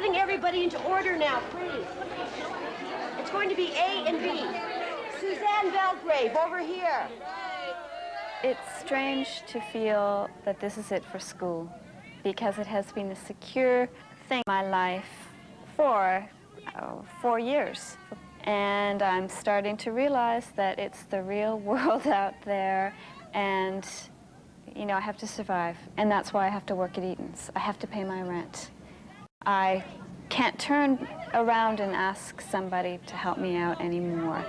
putting everybody into order now, please. It's going to be A and B. Suzanne Belgrave, over here. It's strange to feel that this is it for school, because it has been a secure thing in my life for 4 years. And I'm starting to realize that it's the real world out there, and, you know, I have to survive. And that's why I have to work at Eaton's. I have to pay my rent. I can't turn around and ask somebody to help me out anymore.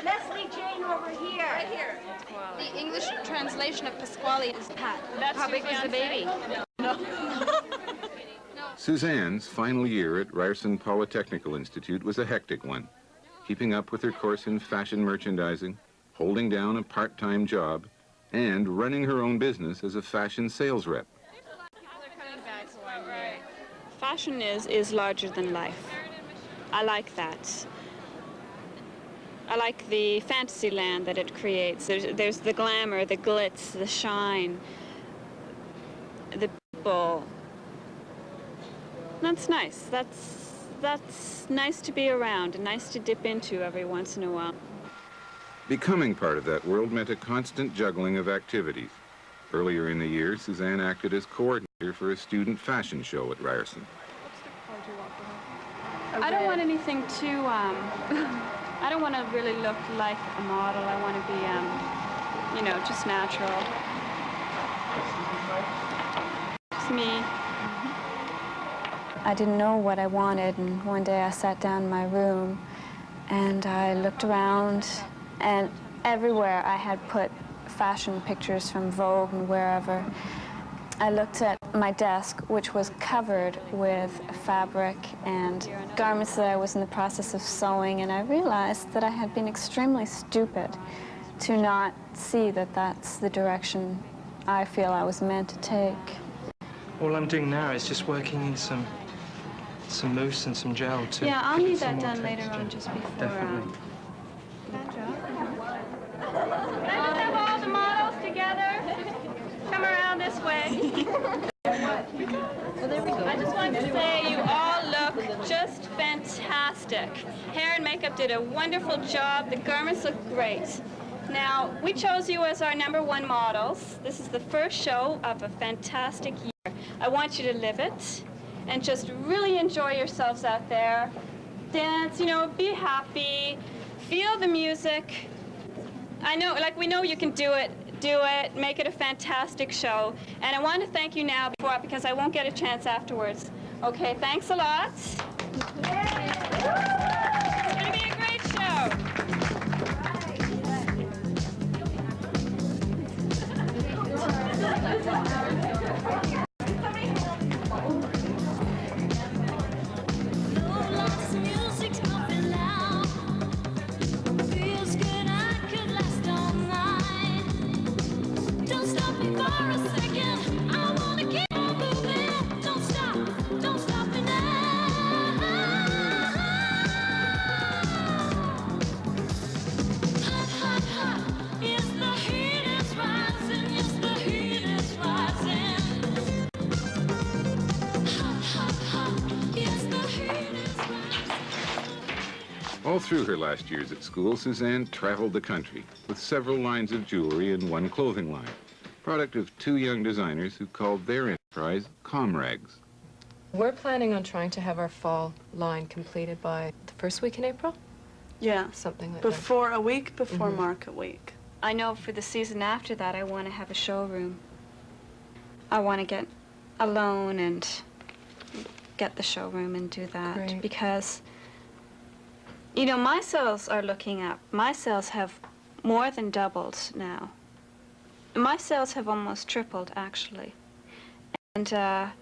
Leslie Jane over here. Right here. The English translation of Pasquale is Pat. That's how big was the baby? No. Suzanne's final year at Ryerson Polytechnical Institute was a hectic one, keeping up with her course in fashion merchandising, holding down a part-time job, and running her own business as a fashion sales rep. Fashion is larger than life. I like that. I like the fantasy land that it creates. There's the glamour, the glitz, the shine, the people. That's nice. That's nice to be around and nice to dip into every once in a while. Becoming part of that world meant a constant juggling of activities. Earlier in the year, Suzanne acted as coordinator for a student fashion show at Ryerson. I don't want anything too, I don't want to really look like a model. I want to be, you know, just natural. It's me. I didn't know what I wanted, and one day I sat down in my room and I looked around, and everywhere I had put fashion pictures from Vogue and wherever. I looked at my desk, which was covered with fabric and garments that I was in the process of sewing, and I realized that I had been extremely stupid to not see that that's the direction I feel I was meant to take. All I'm doing now is just working in some mousse and some gel to... Yeah, I'll need that done later on, just before... Definitely. Let's have all the models together. Come around this way. Well, there we go. I just wanted to say you all look just fantastic. Hair and makeup did a wonderful job. The garments look great. Now, we chose you as our #1 models. This is the first show of a fantastic year. I want you to live it and just really enjoy yourselves out there. Dance, you know, be happy, feel the music. I know, like, we know you can do it. Do it, make it a fantastic show. And I want to thank you now because I won't get a chance afterwards. Okay, thanks a lot. It's going to be a great show. All through her last years at school, Suzanne traveled the country with several lines of jewelry and one clothing line, product of 2 young designers who called their enterprise Comrags. We're planning on trying to have our fall line completed by the first week in April? Yeah. Something like before a week before market week. I know for the season after that, I want to have a showroom. I want to get a loan and get the showroom and do that. Great. Because, you know, my sales are looking up. My sales have more than doubled now. My sales have almost tripled, actually. And I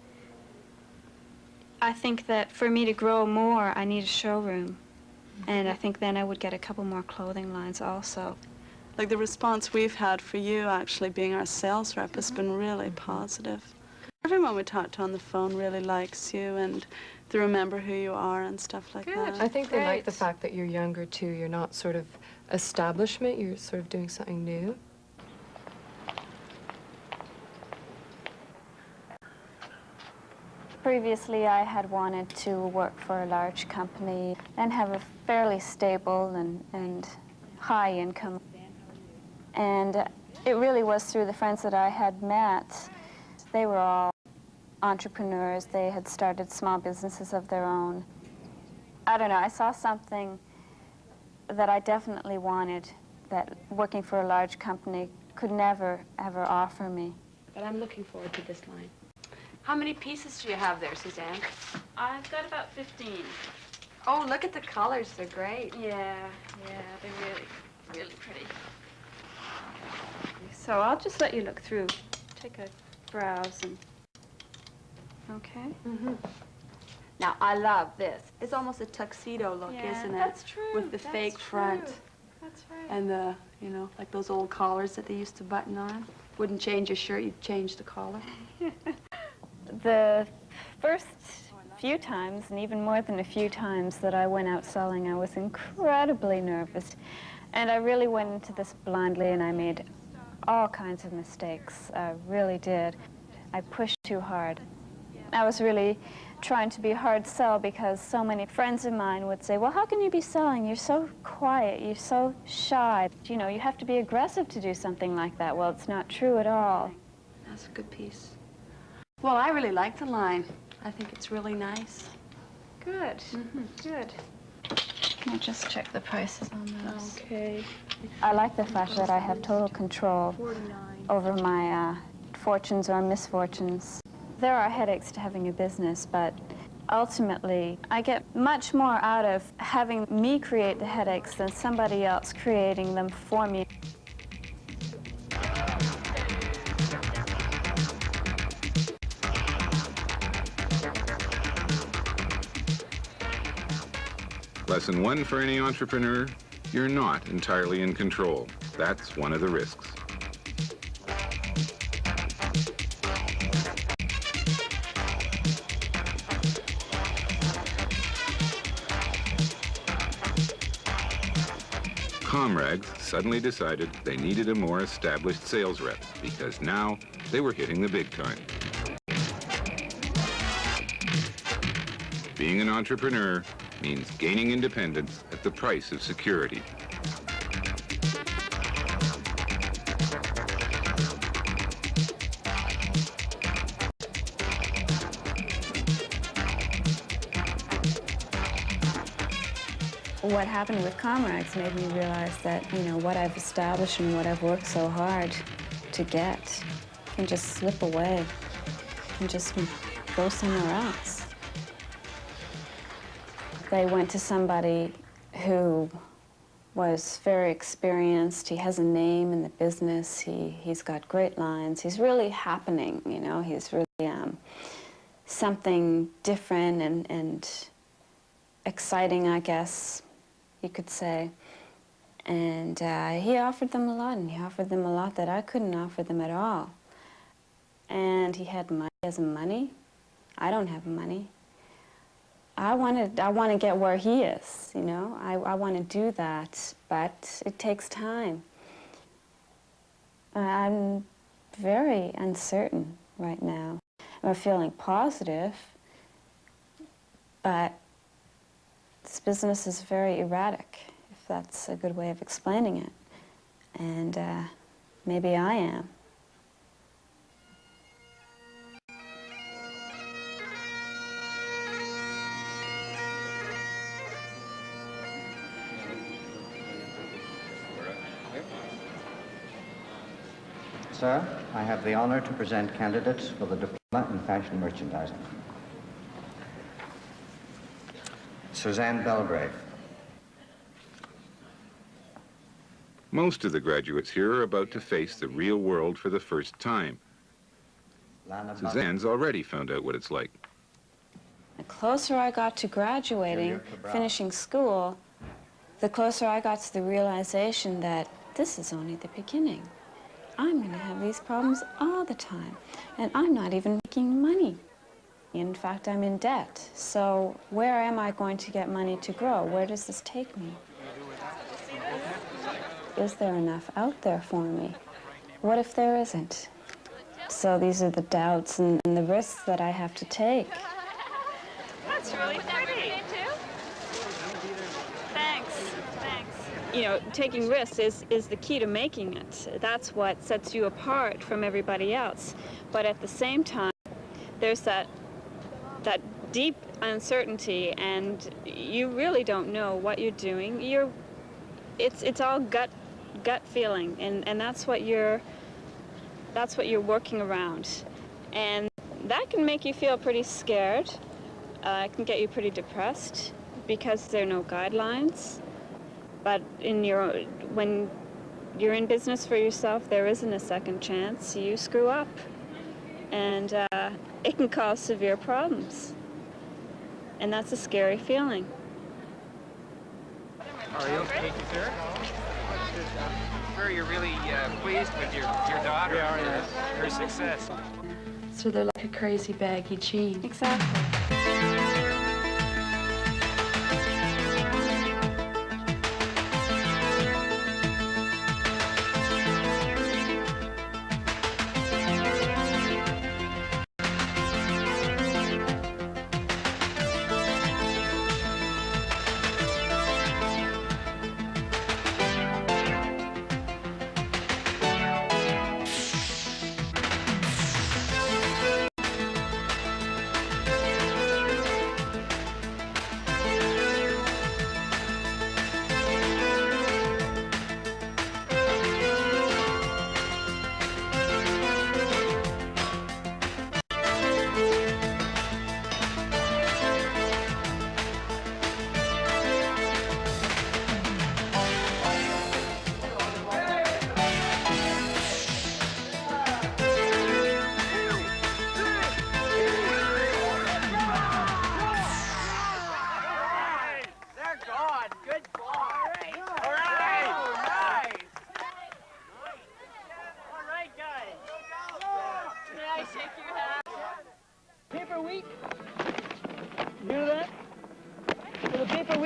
think that for me to grow more, I need a showroom. And I think then I would get a couple more clothing lines also. Like the response we've had for you actually being our sales rep has been really positive. Everyone we talk to on the phone really likes you and they remember who you are and stuff like that. I think they like the fact that you're younger too. You're not sort of establishment, you're sort of doing something new. Previously, I had wanted to work for a large company and have a fairly stable and high income. And it really was through the friends that I had met. They were all entrepreneurs. They had started small businesses of their own. I don't know, I saw something that I definitely wanted that working for a large company could never, ever offer me. But I'm looking forward to this line. How many pieces do you have there, Suzanne? I've got about 15. Oh, look at the colors. They're great. Yeah, they're really, really pretty. So I'll just let you look through. Take a browse and... Okay. Mm-hmm. Now, I love this. It's almost a tuxedo look, Yeah, isn't it? that's true. With the That's fake front. true. That's right. And the, you know, like those old collars that they used to button on. Wouldn't change your shirt, you'd change the collar. The first few times, and even more than a few times that I went out selling, I was incredibly nervous. And I really went into this blindly, and I made all kinds of mistakes. I really did. I pushed too hard. I was really trying to be a hard sell because so many friends of mine would say, well, how can you be selling? You're so quiet, you're so shy. You know, you have to be aggressive to do something like that. Well, it's not true at all. That's a good piece. Well, I really like the line. I think it's really nice. Good, good. Can I just check the prices on those? Okay. I like the fact that I have total control over my fortunes or misfortunes. There are headaches to having a business, but ultimately, I get much more out of having me create the headaches than somebody else creating them for me. Lesson 1 for any entrepreneur, you're not entirely in control. That's one of the risks. Comrags suddenly decided they needed a more established sales rep because now they were hitting the big time. Being an entrepreneur means gaining independence at the price of security. What happened with Comrags made me realize that, you know, what I've established and what I've worked so hard to get can just slip away, can just go somewhere else. They went to somebody who was very experienced. He has a name in the business. He's got great lines. He's really happening, you know. He's really something different and exciting, I guess you could say. And he offered them a lot, and he offered them a lot that I couldn't offer them at all. And he had money. He has money. I don't have money. I want to get where he is, you know. I want to do that, but it takes time. I'm very uncertain right now. I'm feeling positive, but this business is very erratic, if that's a good way of explaining it. And maybe I am. Sir, I have the honor to present candidates for the Diploma in Fashion Merchandising. Suzanne Belgrave. Most of the graduates here are about to face the real world for the first time. Suzanne's already found out what it's like. The closer I got to graduating, finishing school, the closer I got to the realization that this is only the beginning. I'm going to have these problems all the time, and I'm not even making money. In fact, I'm in debt. So where am I going to get money to grow? Where does this take me? Is there enough out there for me? What if there isn't? So these are the doubts and the risks that I have to take. That's really pretty. Thanks. Thanks. You know, taking risks is the key to making it. That's what sets you apart from everybody else. But at the same time, there's that deep uncertainty, and you really don't know what you're doing. It's all gut feeling, and that's what you're working around, and that can make you feel pretty scared. It can get you pretty depressed because there are no guidelines. But when you're in business for yourself, there isn't a second chance. You screw up, and it can cause severe problems. And that's a scary feeling. Are you? Thank you, sir. I'm sure you're really pleased with your daughter and her success. So they're like a crazy baggy jean. Exactly. Paper week. You hear that? For the paper week.